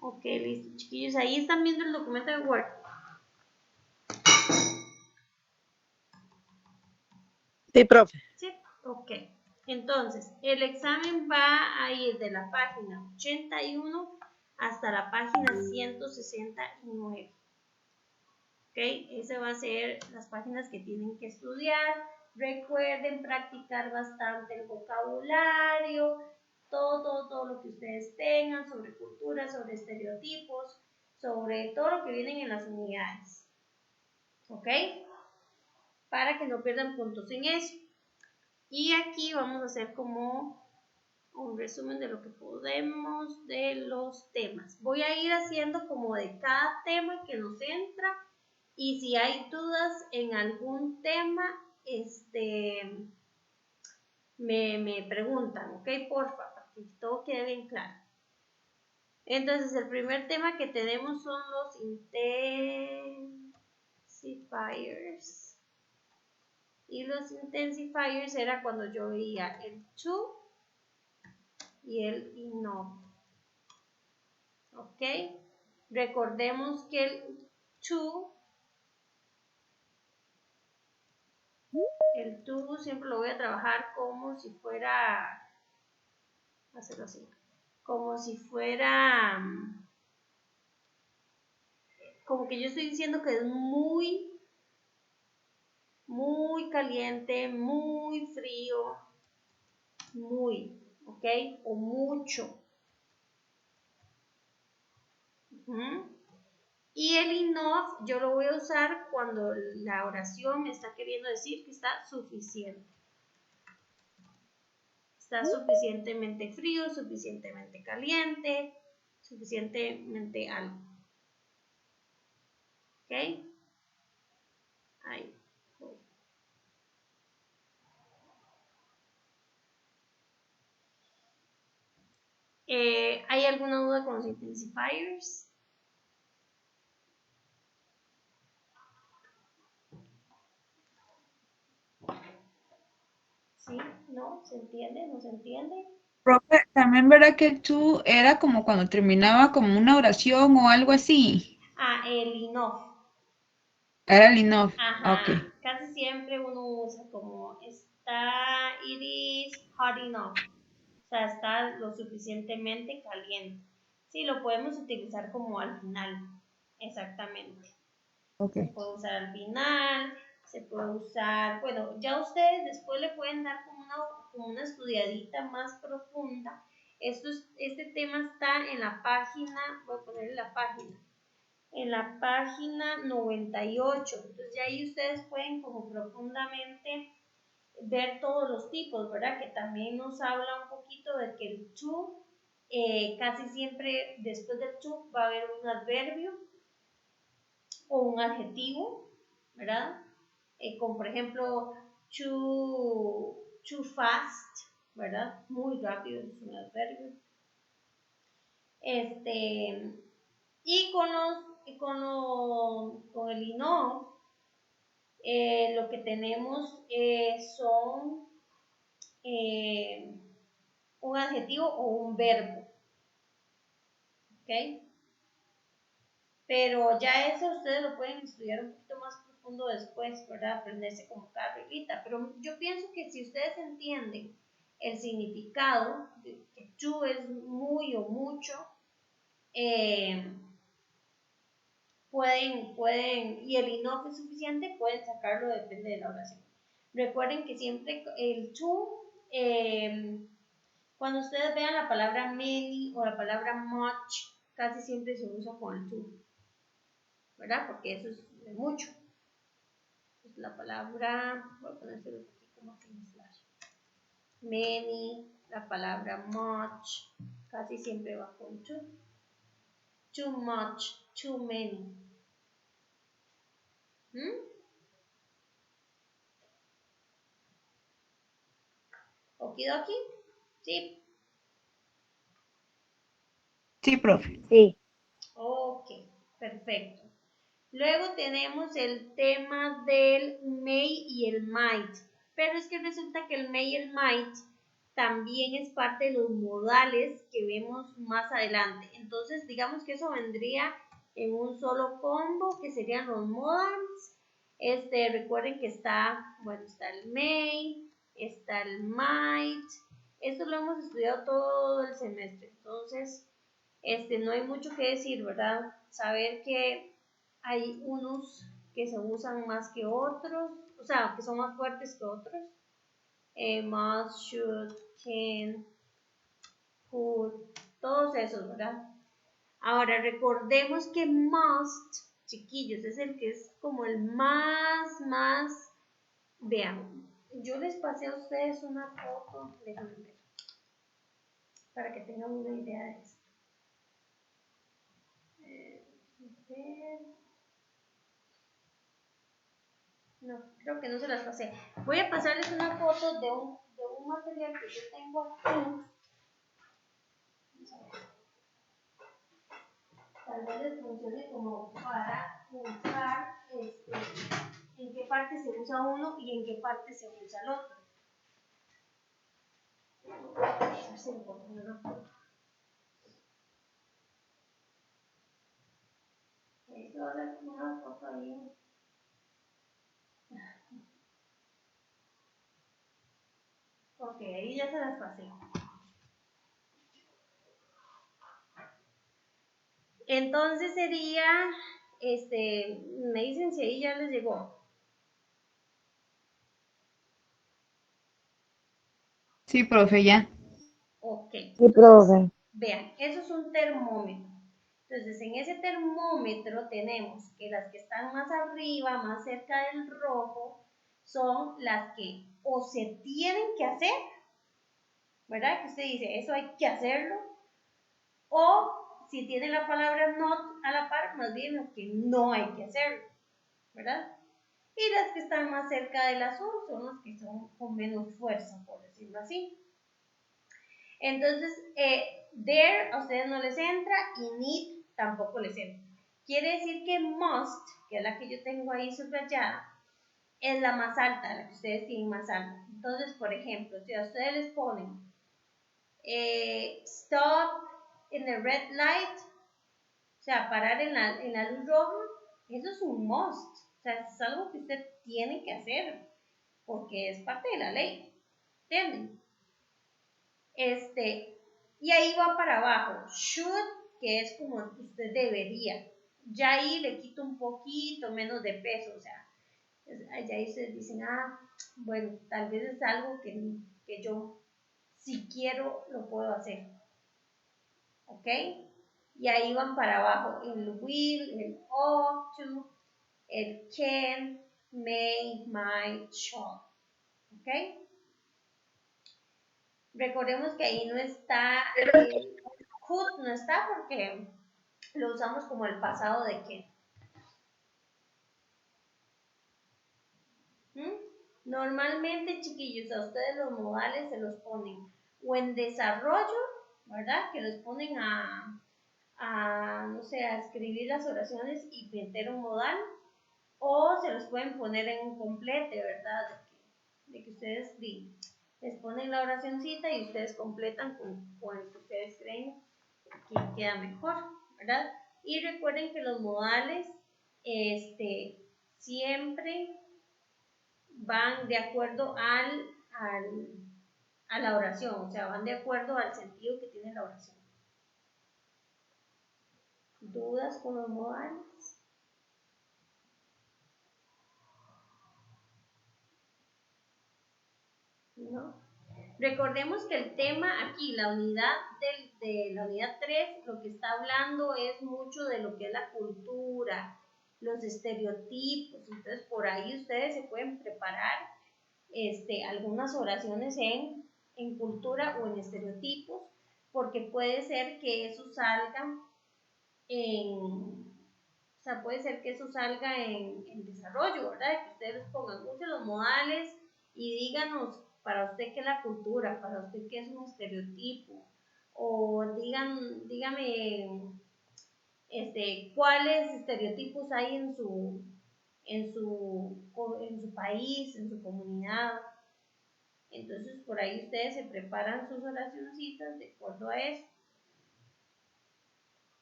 Ok, listo, chiquillos. Ahí están viendo el documento de Word. Sí, profe. Sí, ok. Entonces, el examen va a ir de la página 81 hasta la página 169. Ok, ese va a ser las páginas que tienen que estudiar. Recuerden practicar bastante el vocabulario, todo lo que ustedes tengan sobre cultura, sobre estereotipos, sobre todo lo que vienen en las unidades. ¿Ok? Para que no pierdan puntos en eso. Y aquí vamos a hacer como un resumen de lo que podemos de los temas. Voy a ir haciendo como de cada tema que nos entra y si hay dudas en algún tema, me preguntan, ¿ok? Porfa, para que todo quede bien claro. Entonces, el primer tema que tenemos son los intensifiers. Y los intensifiers era cuando yo veía el to y el enough. ¿Ok? Recordemos que el to siempre lo voy a trabajar como si fuera, hacerlo así, como si fuera, como que yo estoy diciendo que es muy caliente, muy frío, muy, ¿ok? O mucho. Y el enough yo lo voy a usar cuando la oración me está queriendo decir que está suficiente. Está suficientemente frío, suficientemente caliente, suficientemente algo. ¿Ok? Ahí. ¿Hay alguna duda con los intensifiers? ¿Sí? ¿No? ¿Se entiende? ¿No se entiende? Profe, también verá que el to era como cuando terminaba como una oración o algo así. Ah, el enough. Era el enough. Ajá. Ok. Casi siempre uno usa como it is hot enough. O sea, está lo suficientemente caliente. Sí, lo podemos utilizar como al final. Exactamente. Ok. Se puede usar al final, se puede usar, bueno, ya ustedes después le pueden dar como una estudiadita más profunda. Este tema está en la página, voy a ponerle la página, en la página 98. Entonces ya ahí ustedes pueden como profundamente ver todos los tipos, ¿verdad? Que también nos habla un poquito de que el to, casi siempre después del to va a haber un adverbio o un adjetivo, ¿verdad? Como por ejemplo, too fast, ¿verdad? Muy rápido es un adverbio. Y con el enough, lo que tenemos son un adjetivo o un verbo, ¿ok? Pero ya eso ustedes lo pueden estudiar un poquito más profundo después, ¿verdad? Aprenderse como cada reglita. Pero yo pienso que si ustedes entienden el significado de que to es muy o mucho, y el enough es suficiente, pueden sacarlo, depende de la oración. Recuerden que siempre el to, cuando ustedes vean la palabra many o la palabra much, casi siempre se usa con el to, ¿verdad? Porque eso es de mucho. Pues la palabra, voy a ponérselo aquí como sin slash. Many, la palabra much, casi siempre va con to. Too much, too many. ¿Okidoki? Sí. Sí, profe. Sí. Ok, perfecto. Luego tenemos el tema del may y el might. Pero es que resulta que el may y el might también es parte de los modales que vemos más adelante. Entonces, digamos que eso vendría en un solo combo, que serían los modals. Recuerden que está el may, está el might. Esto lo hemos estudiado todo el semestre. Entonces, no hay mucho que decir, ¿verdad? Saber que hay unos que se usan más que otros, o sea, que son más fuertes que otros. Must, should, can, could, todos esos, ¿verdad? Ahora recordemos que must, chiquillos, es el que es como el más, vean, yo les pasé a ustedes una foto, déjenme ver, para que tengan una idea de esto. No, creo que no se las pasé. Voy a pasarles una foto de un material que yo tengo aquí. Tal vez les funcione como para buscar en qué parte se usa uno y en qué parte se usa el otro. A ver si me puedo poner una foto. Esto va a ser una foto ahí. Ok, ahí ya se las pasé. Entonces sería, me dicen si ahí ya les llegó. Sí, profe, ya. Ok. Sí, profe. Vean, eso es un termómetro. Entonces, en ese termómetro tenemos que las que están más arriba, más cerca del rojo, son las que o se tienen que hacer, ¿verdad? Que usted dice, eso hay que hacerlo, o si tiene la palabra not a la par, más bien las que no hay que hacerlo, ¿verdad? Y las que están más cerca del azul son las que son con menos fuerza, por decirlo así. Entonces, there a ustedes no les entra y need tampoco les entra. Quiere decir que must, que es la que yo tengo ahí subrayada, es la más alta, la que ustedes tienen más alta. Entonces, por ejemplo, si a ustedes les ponen stop in the red light, o sea, parar en la luz roja, eso es un must. O sea, es algo que usted tiene que hacer porque es parte de la ley. ¿Entienden? Y ahí va para abajo. Should, que es como usted debería. Ya ahí le quito un poquito menos de peso. O sea, ya ahí ustedes dicen, bueno, tal vez es algo que yo, si quiero, lo puedo hacer. ¿Ok? Y ahí van para abajo. El will, el ought to, el can, may, might, shall. ¿Ok? Recordemos que ahí no está, could no está porque lo usamos como el pasado de que. Normalmente, chiquillos, a ustedes los modales se los ponen o en desarrollo, ¿verdad? Que los ponen no sé, a escribir las oraciones y meter un modal, o se los pueden poner en un complete, ¿verdad? De que ustedes les ponen la oracioncita y ustedes completan con el que ustedes creen que queda mejor, ¿verdad? Y recuerden que los modales siempre van de acuerdo a la oración, o sea, van de acuerdo al sentido que tiene la oración. ¿Dudas con los modales? ¿No? Recordemos que el tema aquí, la unidad de la unidad 3, lo que está hablando es mucho de lo que es la cultura, los estereotipos. Entonces, por ahí ustedes se pueden preparar algunas oraciones en cultura o en estereotipos, porque puede ser que eso salga en desarrollo, ¿verdad? Que ustedes pongan mucho los modales y díganos para usted qué es la cultura, para usted qué es un estereotipo, o dígame cuáles estereotipos hay en su país, en su comunidad. Entonces, por ahí ustedes se preparan sus oracioncitas de acuerdo a eso.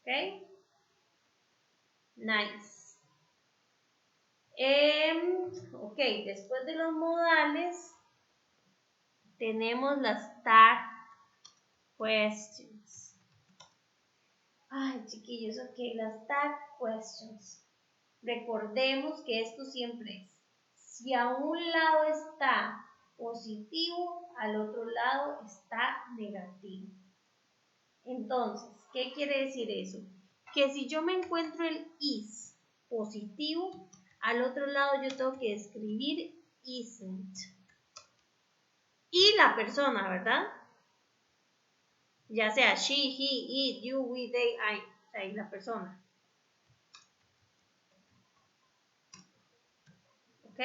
¿Ok? Nice. Ok, después de los modales, tenemos las tag questions. Ay, chiquillos, ok, las tag questions. Recordemos que esto siempre es, si a un lado está positivo, al otro lado está negativo. Entonces, ¿qué quiere decir eso? Que si yo me encuentro el is positivo, al otro lado yo tengo que escribir isn't. Y la persona, ¿verdad? Ya sea she, he, it, you, we, they, I. O sea, y la persona. ¿Ok?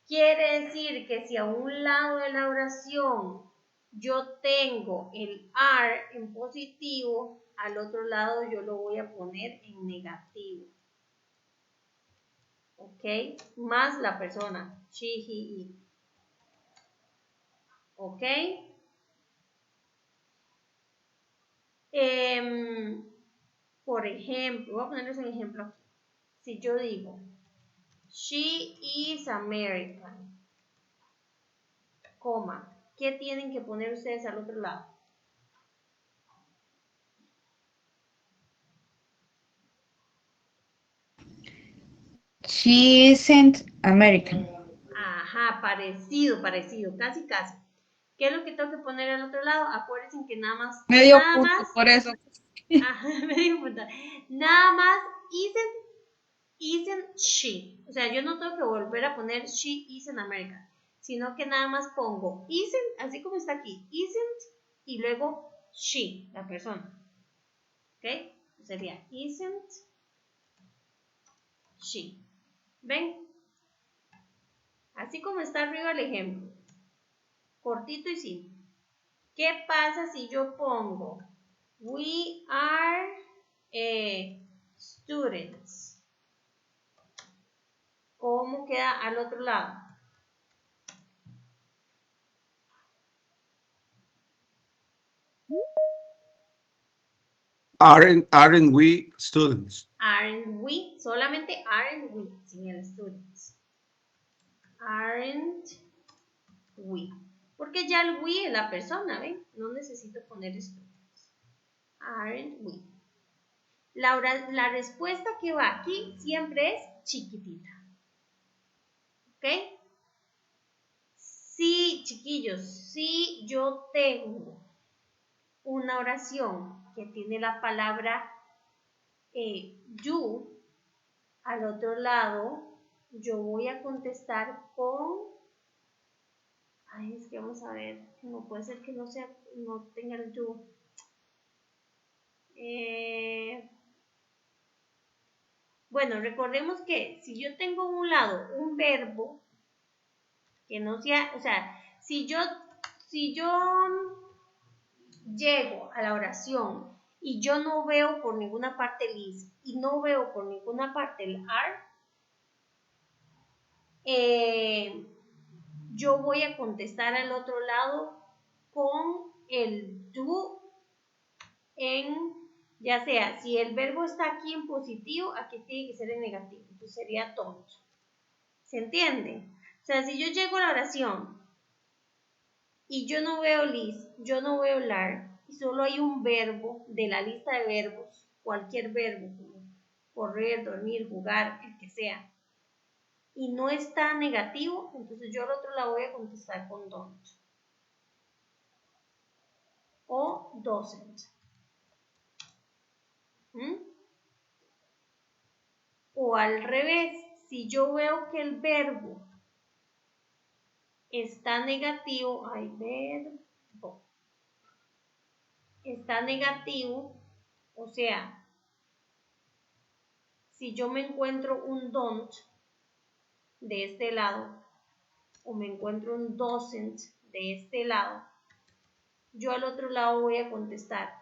Quiere decir que si a un lado de la oración yo tengo el are en positivo, al otro lado yo lo voy a poner en negativo. ¿Ok? Más la persona. She, he, it. ¿Ok? Por ejemplo, voy a ponerles un ejemplo aquí. Si yo digo, she is American, coma, ¿qué tienen que poner ustedes al otro lado? She isn't American. Ajá, parecido, casi, casi. ¿Qué es lo que tengo que poner al otro lado? Acuérdense que nada más, Medio punto, por eso. ajá, medio punto. Nada más isn't she. O sea, yo no tengo que volver a poner she isn't American, sino que nada más pongo isn't, así como está aquí, isn't y luego she, la persona. ¿Ok? Sería isn't she. ¿Ven? Así como está arriba el ejemplo. Cortito y simple. ¿Qué pasa si yo pongo we are students? ¿Cómo queda al otro lado? Aren't we students? Aren't we? Solamente aren't we, sin el students. Aren't we. Porque ya el we es la persona, ¿ven? No necesito poner students. Aren't we. La respuesta que va aquí siempre es chiquitita. ¿Ok? Sí, chiquillos, si yo tengo una oración que tiene la palabra you, al otro lado yo voy a contestar con, ay, es que vamos a ver, no puede ser que no tenga el you. Bueno, recordemos que si yo tengo a un lado un verbo que no sea, o sea, si yo llego a la oración y yo no veo por ninguna parte el is y no veo por ninguna parte el are, yo voy a contestar al otro lado con el do en, ya sea, si el verbo está aquí en positivo, aquí tiene que ser en negativo, entonces sería don't. ¿Se entiende? O sea, si yo llego a la oración y yo no veo lis, yo no veo lar, y solo hay un verbo de la lista de verbos, cualquier verbo, como correr, dormir, jugar, el que sea, y no está negativo, entonces yo al otro la voy a contestar con don't o doesn't. O al revés, si yo veo que el verbo está negativo, está negativo, o sea, si yo me encuentro un don't de este lado o me encuentro un doesn't de este lado, yo al otro lado voy a contestar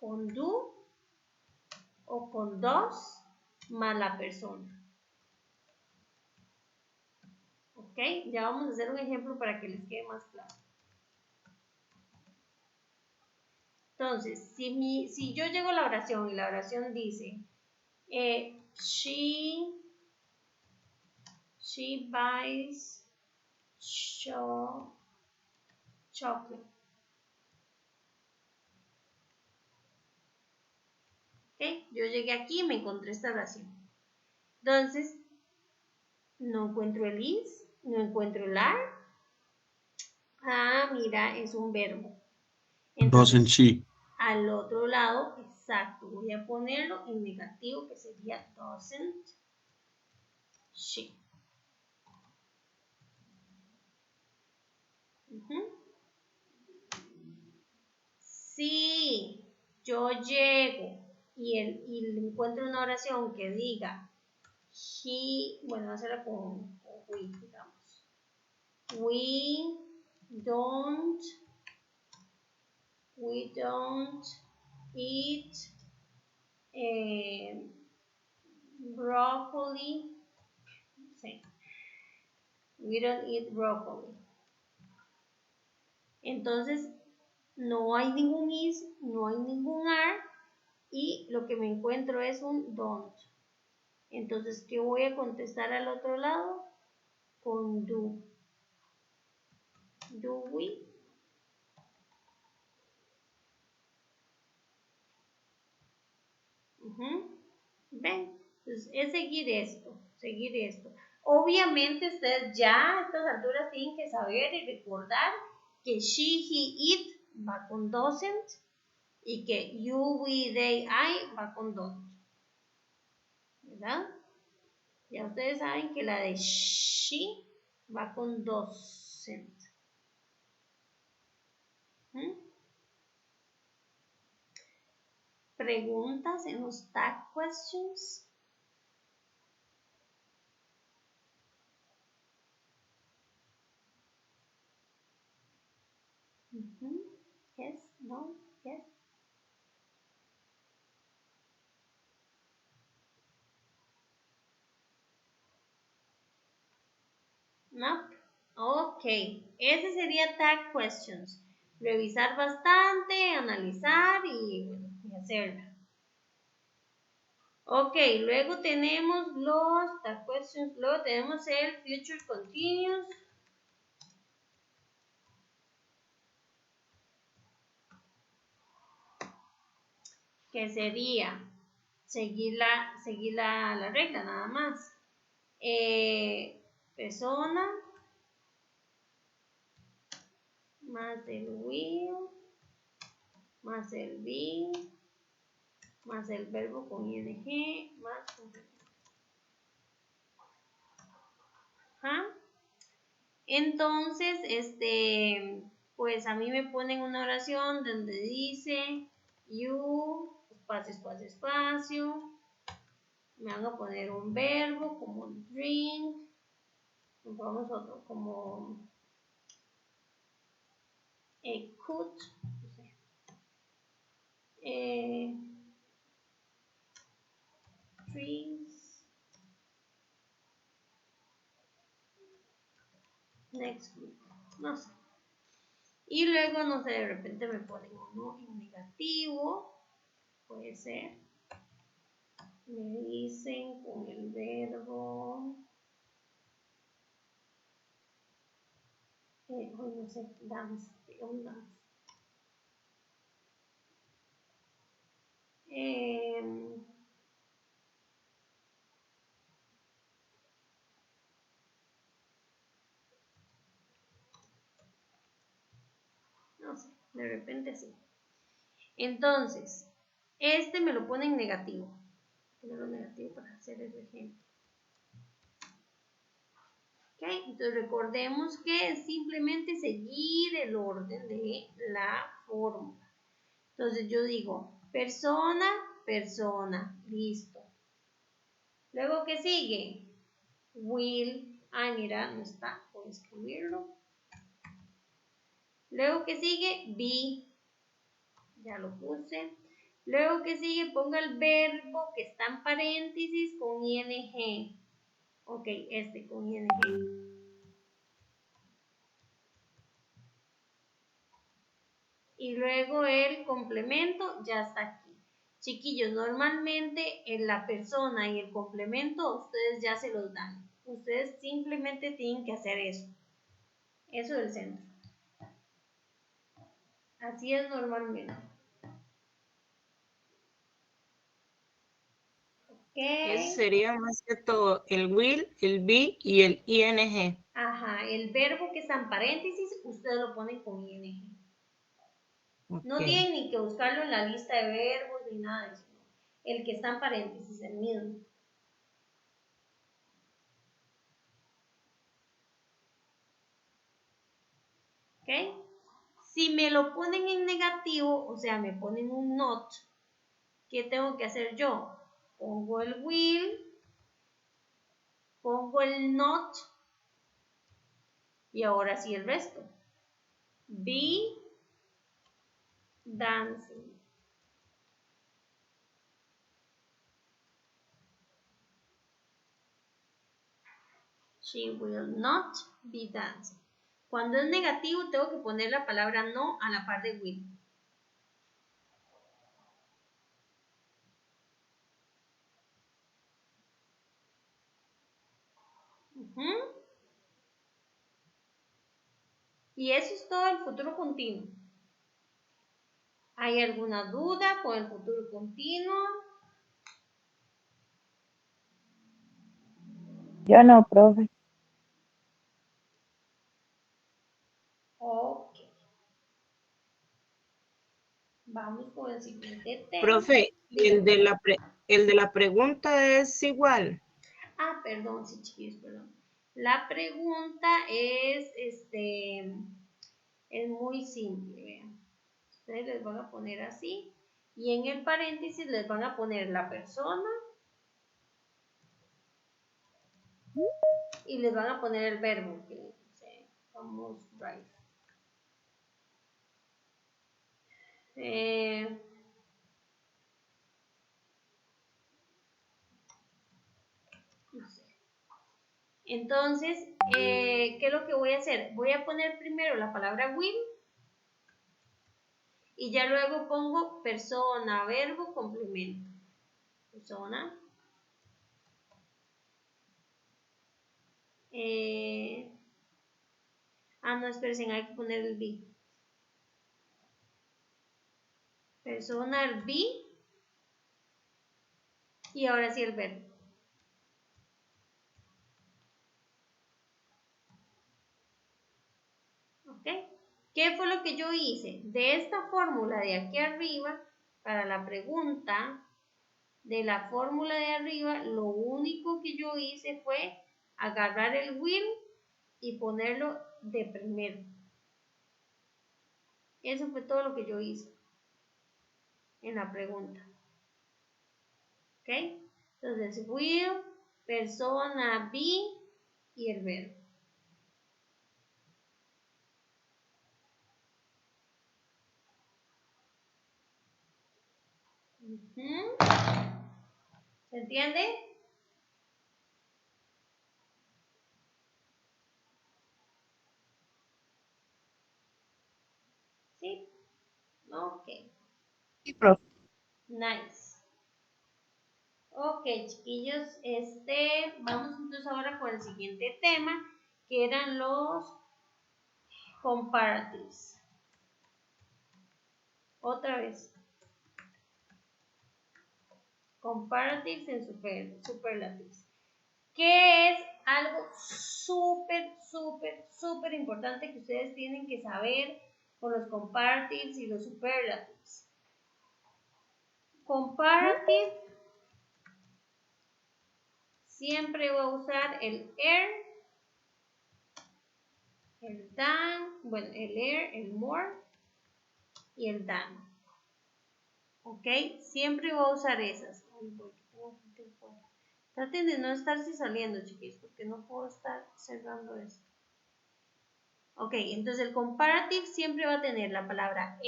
con do o con does más la persona. ¿Ok? ¿Ok? Ya vamos a hacer un ejemplo para que les quede más claro. Entonces, si yo llego a la oración y la oración dice, she buys chocolate. ¿Ok? Yo llegué aquí y me encontré esta oración. Entonces, no encuentro el is, no encuentro el are. Ah, mira, es un verbo. Entonces, Doesn't she? al otro lado, exacto, voy a ponerlo en negativo, que sería doesn't she. Si yo llego y encuentro una oración que diga he, bueno, hacerla con we, digamos. We don't eat broccoli. Sí. We don't eat broccoli. Entonces, no hay ningún is, no hay ningún are y lo que me encuentro es un don't. Entonces, ¿qué voy a contestar al otro lado? Con do. Do we? ¿Ven? Entonces, es seguir esto. Obviamente, ustedes ya a estas alturas tienen que saber y recordar que she, he, it va con doesn't y que you, we, they, I va con don't. ¿Verdad? Ya ustedes saben que la de she va con doesn't. ¿Preguntas en los tag questions? Yes, no, yes. No. Ok, ese sería tag questions. Revisar bastante, analizar y, bueno, y hacerla. Ok, luego tenemos los tag questions, luego tenemos el future continuous. Que sería seguir la regla nada más. Persona más el will más el be más el verbo con ing más entonces pues a mí me ponen una oración donde dice you espacio me van a poner un verbo como drink, vamos otro como could, trees, next week, no sé. Y luego, no sé, de repente me ponen uno en negativo, puede ser. Me dicen con el verbo, no sé, dance, un dance. No sé, de repente sí. Entonces, me lo pone en negativo. Ponerlo negativo para hacer el ejemplo. ¿Ok? Entonces recordemos que es simplemente seguir el orden de la fórmula. Entonces yo digo, persona, listo. Luego, ¿qué sigue? Will. Ay, mira, no está. Voy a escribirlo. Luego, ¿qué sigue? Be. Ya lo puse. Luego, ¿qué sigue? Ponga el verbo que está en paréntesis con ing. Ok, con ing. y luego el complemento ya está aquí. Chiquillos, normalmente en la persona y el complemento ustedes ya se los dan. Ustedes simplemente tienen que hacer eso. Eso del centro. Así es normalmente. Eso Ok. sería más que todo el will, el be y el ing. Ajá, el verbo que está en paréntesis, ustedes lo ponen con ing. No Ok. tienen ni que buscarlo en la lista de verbos ni nada de eso. El que está en paréntesis, el mismo. ¿Ok? Si me lo ponen en negativo, o sea, me ponen un not, ¿qué tengo que hacer yo? Pongo el will, pongo el not y ahora sí el resto. Be dancing. She will not be dancing. Cuando es negativo, tengo que poner la palabra no a la par de will. Y eso es todo el futuro continuo. ¿Hay alguna duda con el futuro continuo? Yo no, profe. Ok. Vamos con el siguiente tema. Profe, el de la pregunta es igual. Ah, perdón, sí, chiquillos, perdón. La pregunta es muy simple, vean. Ustedes les van a poner así y en el paréntesis les van a poner la persona y les van a poner el verbo, que vamos right. No sé. Entonces, ¿qué es lo que voy a hacer? Voy a poner primero la palabra will y ya luego pongo persona, verbo, complemento. Persona. No, esperen, hay que poner el be. Persona, el be. Y ahora sí el verbo. ¿Ok? ¿Qué fue lo que yo hice? De esta fórmula de aquí arriba, para la pregunta, de la fórmula de arriba, lo único que yo hice fue agarrar el will y ponerlo de primero. Eso fue todo lo que yo hice en la pregunta. ¿Ok? Entonces, will, persona, be y el verbo. ¿Se entiende? ¿Sí? Ok. Sí, profe. Nice. Ok, chiquillos, vamos entonces ahora con el siguiente tema, que eran los comparatives. Otra vez. Comparatives en superlatives. Que es algo súper importante que ustedes tienen que saber con los comparatives y los superlatives. Comparative siempre voy a usar el el than, bueno, el el more y el than. ¿Ok? Siempre voy a usar esas. Traten de no estarse saliendo, chiquis, porque no puedo estar cerrando esto. Ok, entonces el comparative siempre va a tener la palabra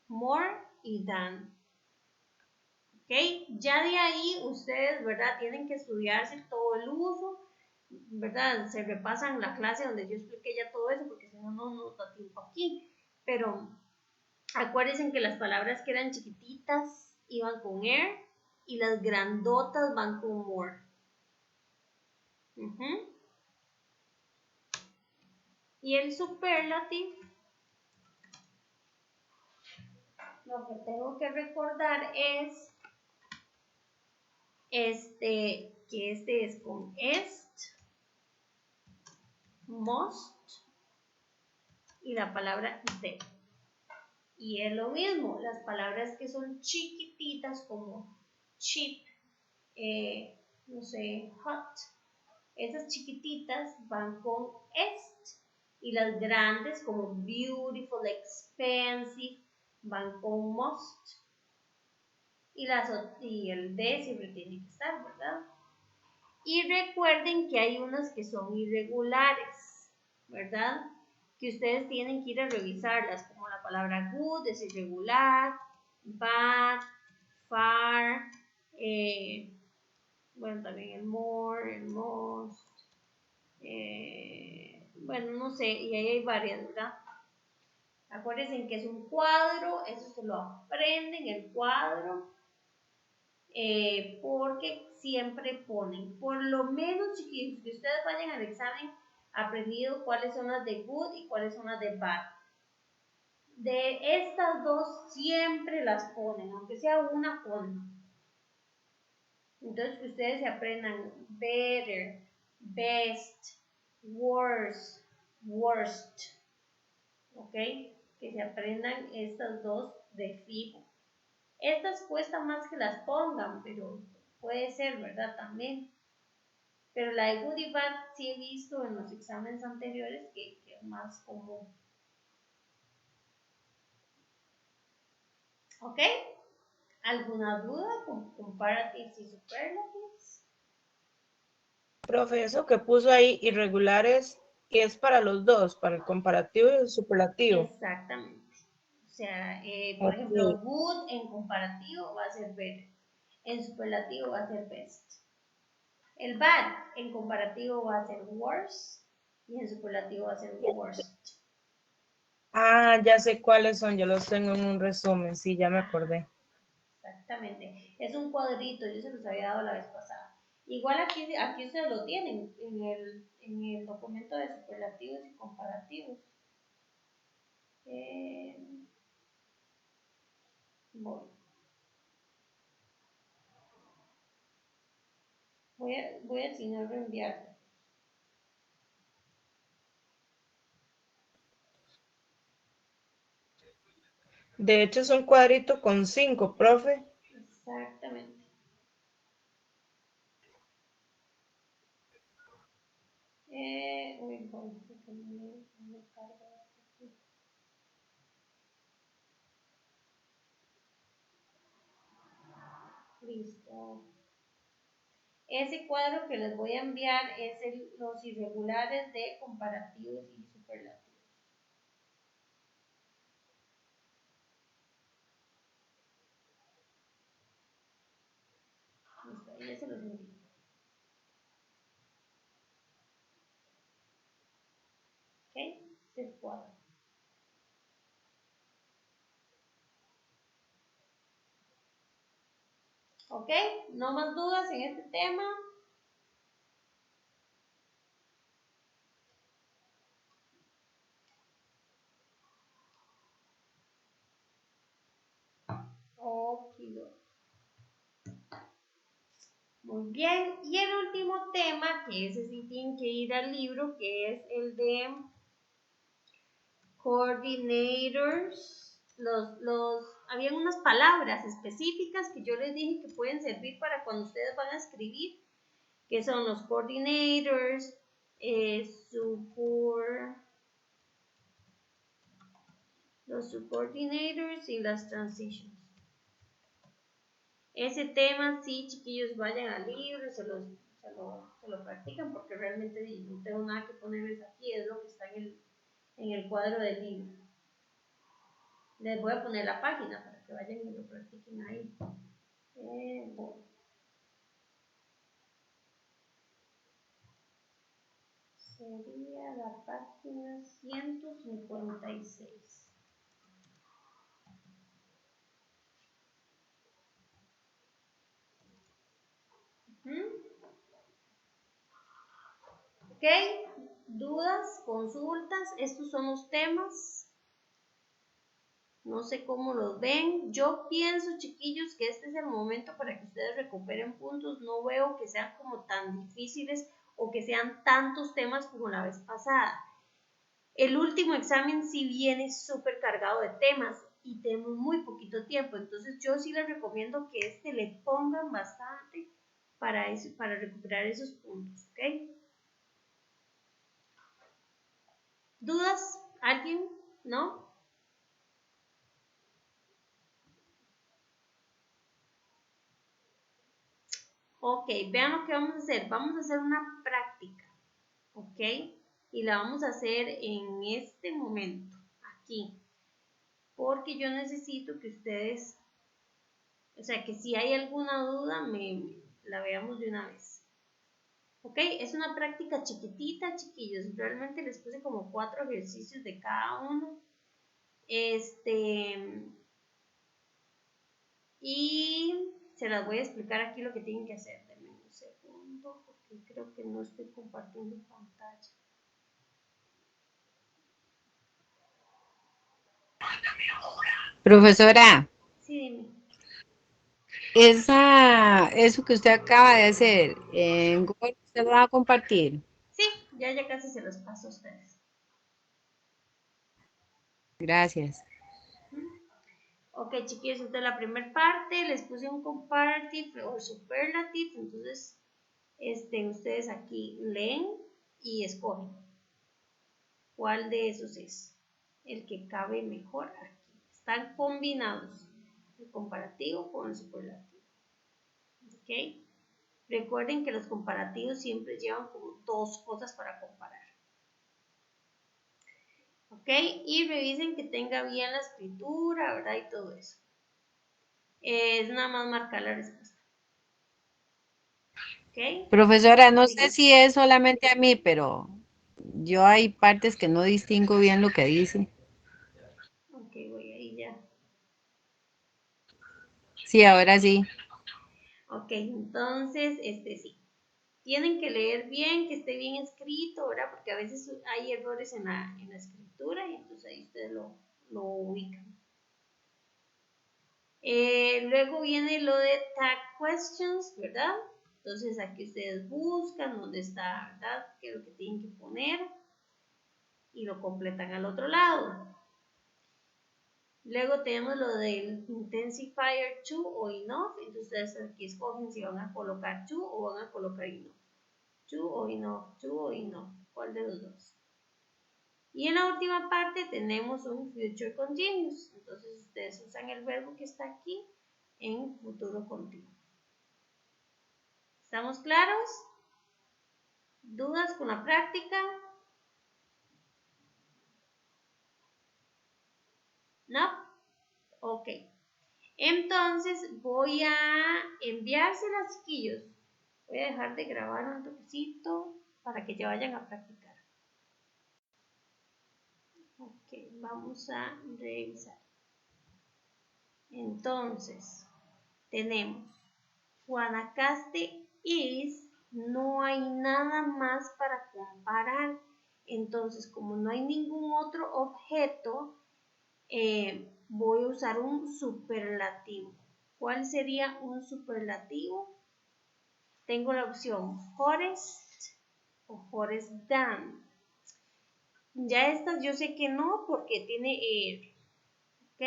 more y than. ¿Ok? Ya de ahí ustedes, ¿verdad? Tienen que estudiarse todo el uso, ¿verdad? Se repasan la clase donde yo expliqué ya todo eso, porque si no, no nos da tiempo aquí. Pero Acuérdense que las palabras que eran chiquititas iban con er y las grandotas van con more. Y el superlative, lo que tengo que recordar es que este es con est, most y la palabra de. Y es lo mismo, las palabras que son chiquititas como cheap, no sé, hot, esas chiquititas van con est y las grandes como beautiful, expensive van con most y el de siempre tiene que estar, ¿verdad? Y recuerden que hay unas que son irregulares, ¿verdad? Que ustedes tienen que ir a revisarlas, como la palabra good es irregular, bad, far, bueno, también el more, el most, bueno, no sé, y ahí hay varias, ¿verdad? Acuérdense que es un cuadro, eso se lo aprenden, el cuadro, porque siempre ponen, por lo menos chiquillos, que ustedes vayan al examen aprendido cuáles son las de good y cuáles son las de bad. De estas dos siempre las ponen, aunque sea una ponen. Entonces que ustedes se aprendan better, best, worse, worst. ¿Ok? Que se aprendan estas dos de fijo. Estas cuesta más que las pongan, pero puede ser, ¿verdad? También. Pero la de good y bad sí he visto en los exámenes anteriores que es más común. ¿Ok? ¿Alguna duda con comparatives y superlatives? Profe, eso que puso ahí irregulares es para los dos, para el comparativo y el superlativo. Exactamente. O sea, por ejemplo, good en comparativo va a ser better. En superlativo va a ser best. El bad en comparativo va a ser worse y en superlativo va a ser worst. Ah, ya sé cuáles son, yo los tengo en un resumen, sí, ya me acordé. Exactamente. Es un cuadrito, yo se los había dado la vez pasada. Igual aquí ustedes lo tienen en el documento de superlativos y comparativos. Voy a si no reenviarlo. De hecho, es un cuadrito con 5, profe. Exactamente. Listo. Ese cuadro que les voy a enviar es los irregulares de comparativos y superlativos. Listo, ahí ya se los envío. ¿Ok? Este es el cuadro. ¿Ok? ¿No más dudas en este tema? Okido. Muy bien. Y el último tema, que ese sí tienen que ir al libro, que es el de coordinators. Habían unas palabras específicas que yo les dije que pueden servir para cuando ustedes van a escribir, que son los coordinators, los subordinators y las transitions. Ese tema, sí, chiquillos, vayan al libro, se lo practican porque realmente no tengo nada que ponerles aquí, es lo que está en el cuadro del libro. Les voy a poner la página para que vayan y lo practiquen ahí. Bueno. Sería la página 156. ¿Ok? ¿Dudas? ¿Consultas? Estos son los temas. No sé cómo los ven. Yo pienso, chiquillos, que este es el momento para que ustedes recuperen puntos. No veo que sean como tan difíciles o que sean tantos temas como la vez pasada. El último examen sí viene súper cargado de temas y tenemos muy poquito tiempo. Entonces yo sí les recomiendo que le pongan bastante para recuperar esos puntos. ¿Ok? ¿Dudas? ¿Alguien? ¿No? Ok, vean lo que vamos a hacer. Vamos a hacer una práctica, ¿ok? Y la vamos a hacer en este momento, aquí. Porque yo necesito que ustedes, o sea, que si hay alguna duda, la veamos de una vez. ¿Ok? Es una práctica chiquitita, chiquillos. Realmente les puse como 4 ejercicios de cada uno. Y se las voy a explicar aquí lo que tienen que hacer. Denme un segundo, porque creo que no estoy compartiendo pantalla. Profesora, Sí, dime. eso que usted acaba de hacer, en Google, ¿usted lo va a compartir? Sí, ya casi se los paso a ustedes. Gracias. Ok, chiquillos, entonces la primera parte les puse un comparative o superlative, entonces ustedes aquí leen y escogen cuál de esos es el que cabe mejor aquí. Están combinados el comparativo con el superlativo. Ok, recuerden que los comparativos siempre llevan como 2 cosas para comparar. Ok, y revisen que tenga bien la escritura, ¿verdad? Y todo eso. Es nada más marcar la respuesta. ¿Ok? Profesora, no sé si es solamente a mí, pero yo hay partes que no distingo bien lo que dice. Ok, voy ahí ya. Sí, ahora sí. Ok, entonces, sí. Tienen que leer bien, que esté bien escrito, ¿verdad? Porque a veces hay errores en la escritura y entonces ahí ustedes lo ubican. Luego viene lo de tag questions, ¿verdad? Entonces aquí ustedes buscan dónde está, ¿verdad? ¿Qué es lo que tienen que poner? Y lo completan al otro lado. Luego tenemos lo del intensifier to o enough. Entonces ustedes aquí escogen si van a colocar to o van a colocar enough. To o enough. ¿Cuál de los dos? Y en la última parte tenemos un future continuous. Entonces ustedes usan el verbo que está aquí en futuro continuo. ¿Estamos claros? ¿Dudas con la práctica? ¿No? Ok. Entonces voy a enviárselas, chiquillos. Voy a dejar de grabar un toquecito para que ya vayan a practicar. Ok, vamos a revisar. Entonces, tenemos Guanacaste is, no hay nada más para comparar. Entonces, como no hay ningún otro objeto, voy a usar un superlativo. ¿Cuál sería un superlativo? Tengo la opción hottest o hottest than. Ya estas yo sé que no porque tiene air. ¿Ok?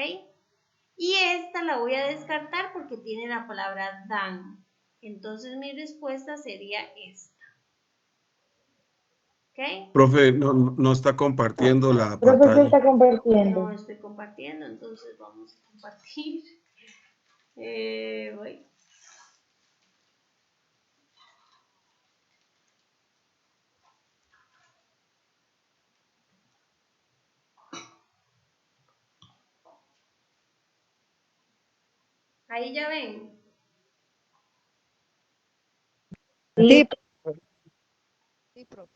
Y esta la voy a descartar porque tiene la palabra than. Entonces mi respuesta sería esta. ¿Ok? Profe, no está compartiendo la Profe, se pantalla. está compartiendo. No estoy compartiendo, entonces vamos a compartir. Voy. Ahí ya ven. Sí, Sí, profe.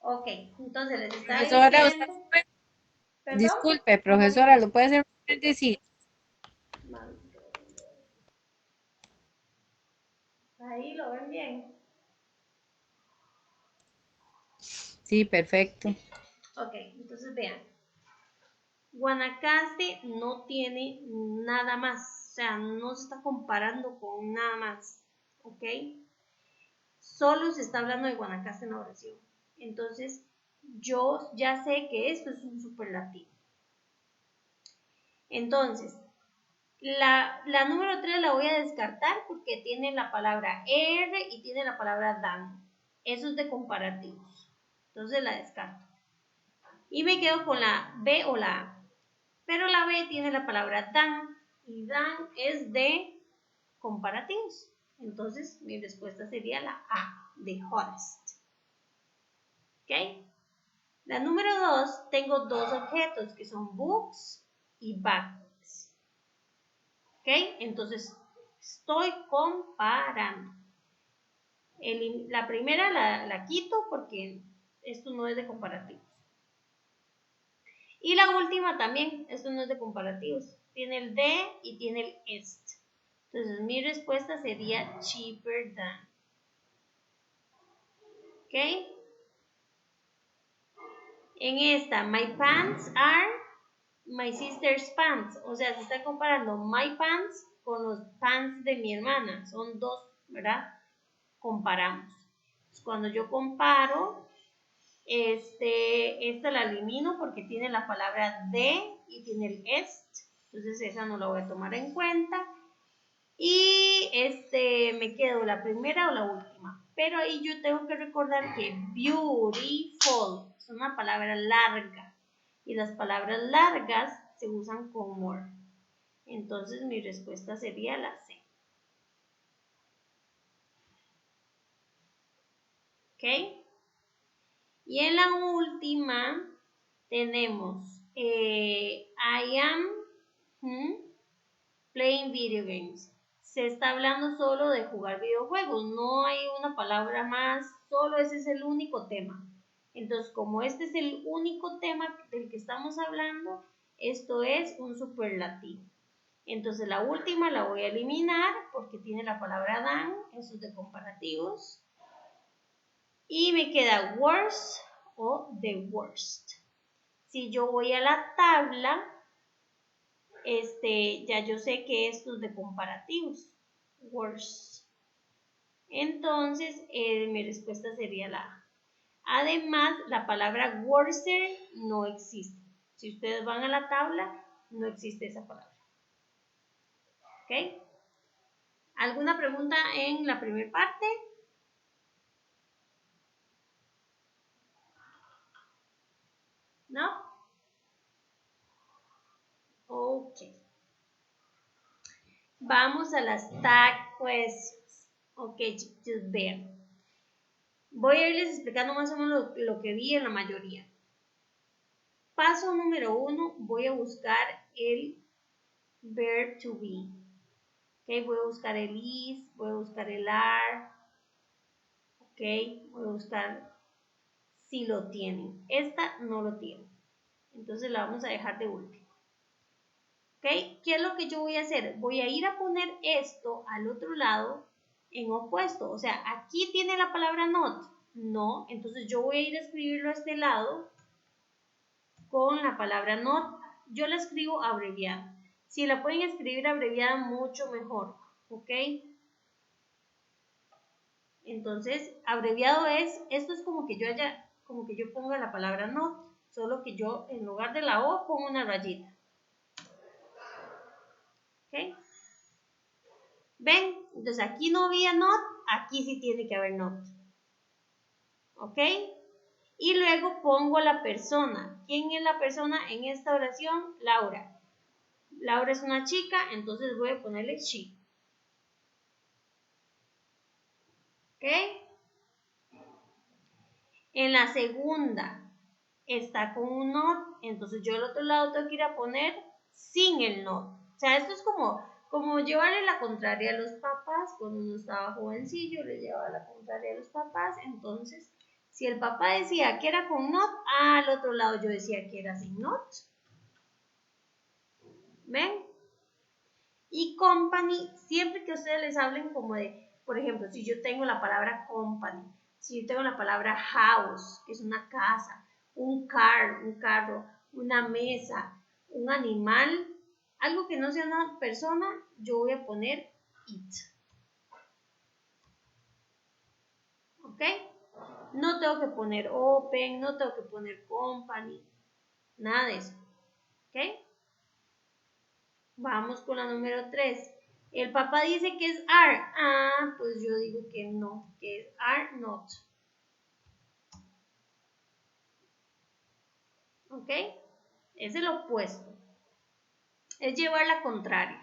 Ok, entonces les estaba profesora, usted, diciendo. ¿Perdón? disculpe, profesora, ¿lo puede hacer decir? Ahí lo ven bien. Sí, perfecto. Ok, entonces vean. Guanacaste no tiene nada más, o sea, no se está comparando con nada más, ¿ok? Solo se está hablando de Guanacaste en la oración. Entonces, yo ya sé que esto es un superlativo. Entonces, la número 3 la voy a descartar porque tiene la palabra R y tiene la palabra dan. Eso es de comparativos. Entonces la descarto. Y me quedo con la B o la A. Pero la B tiene la palabra dan y dan es de comparativos. Entonces mi respuesta sería la A, de hottest. ¿Ok? La número 2, tengo dos objetos que son books y backpacks. ¿Ok? Entonces estoy comparando. La primera la quito porque esto no es de comparativos. Y la última también, esto no es de comparativos. Tiene el de y tiene el est. Entonces mi respuesta sería cheaper than. ¿Ok? En esta, my pants are my sister's pants. O sea, se está comparando my pants con los pants de mi hermana. Son dos, ¿verdad? Comparamos. Entonces, cuando yo comparo, esta la elimino porque tiene la palabra de y tiene el est. Entonces esa no la voy a tomar en cuenta. Y me quedo la primera o la última. Pero ahí yo tengo que recordar que beautiful es una palabra larga. Y las palabras largas se usan con more. Entonces mi respuesta sería la C. ¿Ok? Y en la última tenemos I am playing video games. Se está hablando solo de jugar videojuegos, no hay una palabra más, solo ese es el único tema. Entonces, como este es el único tema del que estamos hablando, esto es un superlativo. Entonces, la última la voy a eliminar porque tiene la palabra than, eso es de comparativos. Y me queda worse o the worst. Si yo voy a la tabla, ya yo sé que esto es de comparativos. Worse. Entonces, mi respuesta sería la A. Además, la palabra worser no existe. Si ustedes van a la tabla, no existe esa palabra. ¿Ok? ¿Alguna pregunta en la primera parte? ¿No? Ok. Vamos a las tag questions. Ok, just vean. Voy a irles explicando más o menos lo que vi en la mayoría. Paso número 1, voy a buscar el verb to be. Okay, voy a buscar el is, voy a buscar el are. Ok, voy a buscar si lo tienen. Esta no lo tiene. Entonces la vamos a dejar de último. Ok, ¿qué es lo que yo voy a hacer? Voy a ir a poner esto al otro lado en opuesto. O sea, aquí tiene la palabra not. No, entonces yo voy a ir a escribirlo a este lado con la palabra not. Yo la escribo abreviada. Si la pueden escribir abreviada, mucho mejor. ¿Ok? Entonces, abreviado esto es como que yo ponga la palabra not, solo que yo en lugar de la O pongo una rayita. ¿Ok? ¿Ven? Entonces aquí no había not, aquí sí tiene que haber not. ¿Ok? Y luego pongo la persona. ¿Quién es la persona en esta oración? Laura. Laura es una chica, entonces voy a ponerle she. ¿Ok? En la segunda está con un not, entonces yo al otro lado tengo que ir a poner sin el not. O sea, esto es como llevarle la contraria a los papás. Cuando uno estaba jovencillo, le llevaba la contraria a los papás. Entonces, si el papá decía que era con not, al otro lado yo decía que era sin not. ¿Ven? Y company, siempre que ustedes les hablen como de Por ejemplo, si yo tengo la palabra company, si yo tengo la palabra house, que es una casa, un car, un carro, una mesa, un animal, algo que no sea una persona, yo voy a poner it. ¿Ok? No tengo que poner open, no tengo que poner company, nada de eso. ¿Ok? Vamos con la número 3. El papá dice que es are. Ah, pues yo digo que no, que es are not. ¿Ok? Es el opuesto. Es llevar la contraria.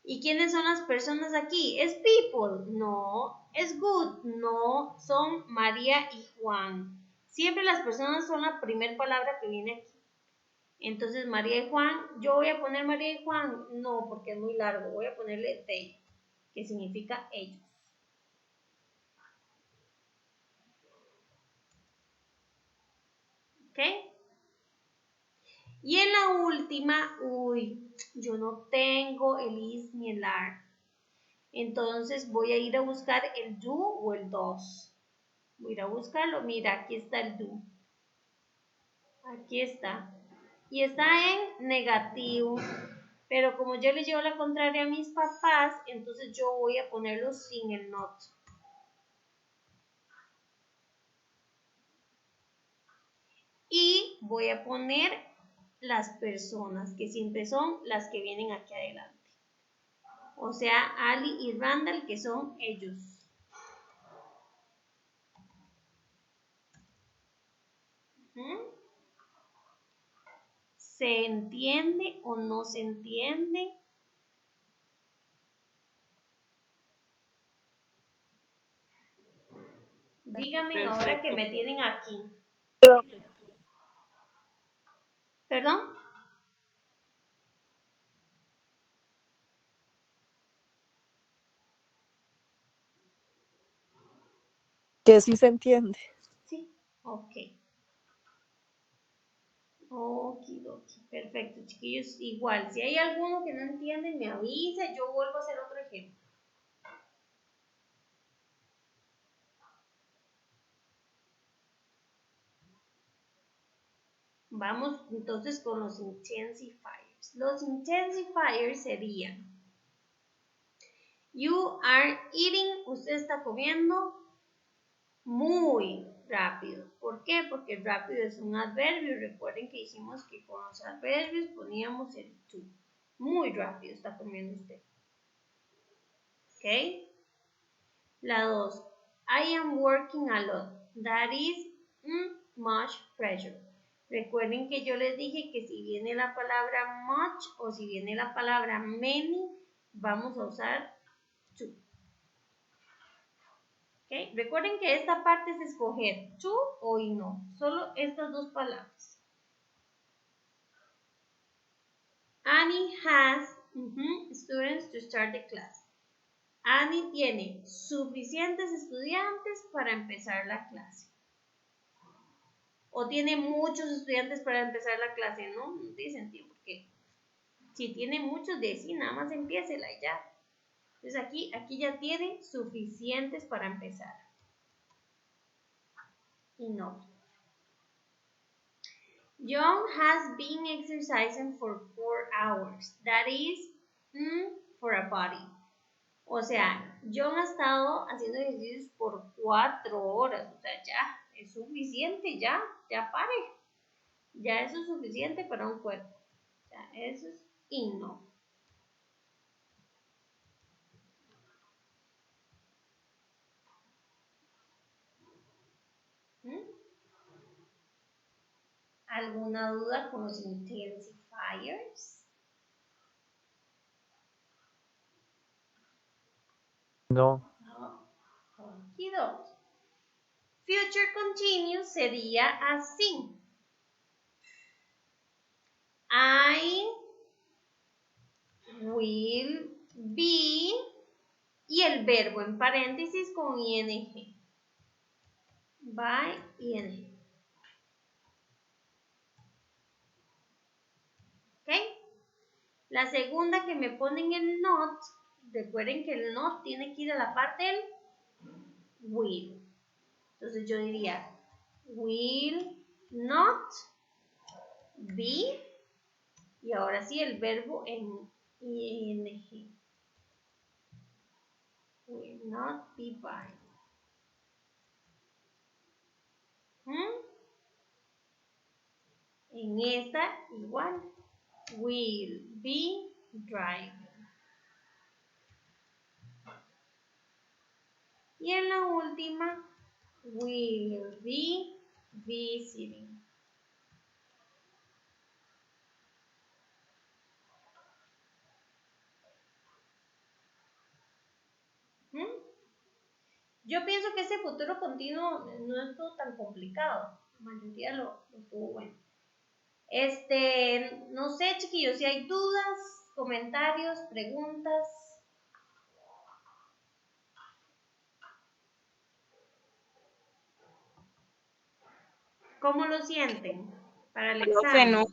¿Y quiénes son las personas aquí? ¿Es people? No. ¿Es good? No. Son María y Juan. Siempre las personas son la primera palabra que viene aquí. Entonces, María y Juan, ¿yo voy a poner María y Juan? No, porque es muy largo. Voy a ponerle they, que significa ellos. ¿Ok? Y en la última, yo no tengo el is ni el are. Entonces voy a ir a buscar el do o el does. Voy a ir a buscarlo. Mira, aquí está el do. Aquí está. Y está en negativo. Pero como yo le llevo la contraria a mis papás, entonces yo voy a ponerlo sin el not. Y voy a poner las personas, que siempre son las que vienen aquí adelante. O sea, Ali y Randall, que son ellos. ¿Se entiende o no se entiende? Díganme ahora que me tienen aquí. ¿Perdón? Que sí se entiende. Sí, ok. Okidoki, perfecto, chiquillos. Igual, si hay alguno que no entiende, me avisa, yo vuelvo a hacer otro ejemplo. Vamos entonces con los intensifiers. Los intensifiers serían: you are eating, usted está comiendo muy rápido. ¿Por qué? Porque rápido es un adverbio. Recuerden que hicimos que con los adverbios poníamos el to. Muy rápido está comiendo usted. ¿Ok? La 2. I am working a lot. That is much pressure. Recuerden que yo les dije que si viene la palabra much o si viene la palabra many, vamos a usar to. ¿Okay? Recuerden que esta parte es escoger to o y no. Solo estas dos palabras. Annie has students to start the class. Annie tiene suficientes estudiantes para empezar la clase. O tiene muchos estudiantes para empezar la clase, ¿no? No tiene sentido, porque si tiene muchos, de sí, nada más empiécela y ya. Entonces aquí ya tiene suficientes para empezar. Y no. John has been exercising for 4 hours. That is for a body. O sea, John ha estado haciendo ejercicios por 4 horas. O sea, ya es suficiente, ya pare. Ya eso es suficiente para un cuerpo. O sea, eso es y no. ¿Alguna duda con los intensifiers? No. Okidoki. Future continuous sería así. I will be y el verbo en paréntesis con ing. By ing. ¿Ok? La segunda que me ponen el not recuerden que el not tiene que ir a la parte del will. Entonces yo diría, will not be, y ahora sí el verbo en ing. Will not be buying. En esta igual, will be driving. Y en la última, will be visiting. Yo pienso que ese futuro continuo no es todo tan complicado. La mayoría lo tuvo bueno. No sé, chiquillos, si hay dudas, comentarios, preguntas. ¿Cómo lo sienten para el Profe, examen?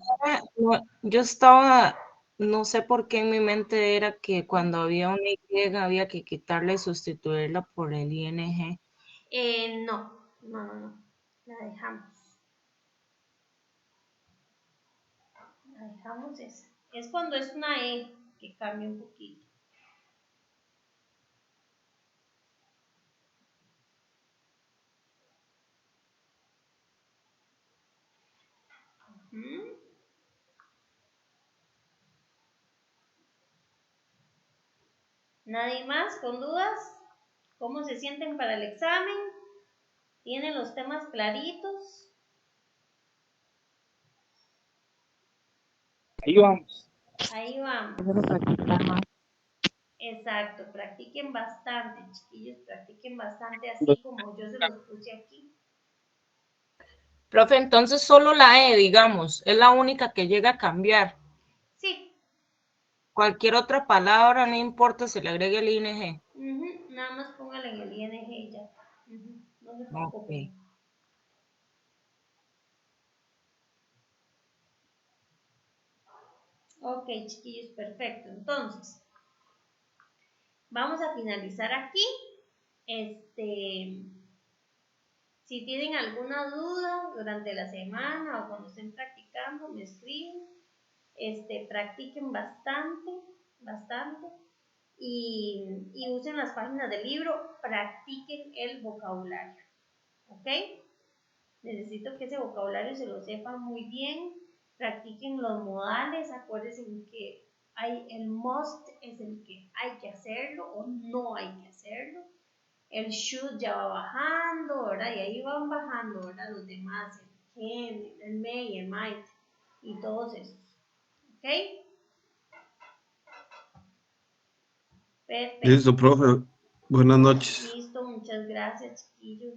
yo estaba, no sé por qué en mi mente era que cuando había una Y había que quitarla y sustituirla por el ING. No. La dejamos. La dejamos esa. Es cuando es una E que cambia un poquito. ¿Nadie más con dudas? ¿Cómo se sienten para el examen? ¿Tienen los temas claritos? Ahí vamos. Ahí vamos. Exacto, practiquen bastante, chiquillos, practiquen bastante así como yo se los puse aquí. Profe, entonces solo la E, digamos, es la única que llega a cambiar. Sí. Cualquier otra palabra, no importa si le agregue el ING. Nada más póngale en el ING y ya. No se preocupen. Ok, chiquillos, perfecto. Entonces, vamos a finalizar aquí. Si tienen alguna duda durante la semana o cuando estén practicando, me escriben. Practiquen bastante y usen las páginas del libro, practiquen el vocabulario, ¿ok? Necesito que ese vocabulario se lo sepan muy bien, practiquen los modales, acuérdense que el must es el que hay que hacerlo o no hay que hacerlo, el should ya va bajando, ¿verdad? Y ahí van bajando, ¿verdad? Los demás, el can, el may, el might y todos esos, ¿ok? Perfecto. Listo, profe. Buenas noches. Listo, muchas gracias, chiquillos.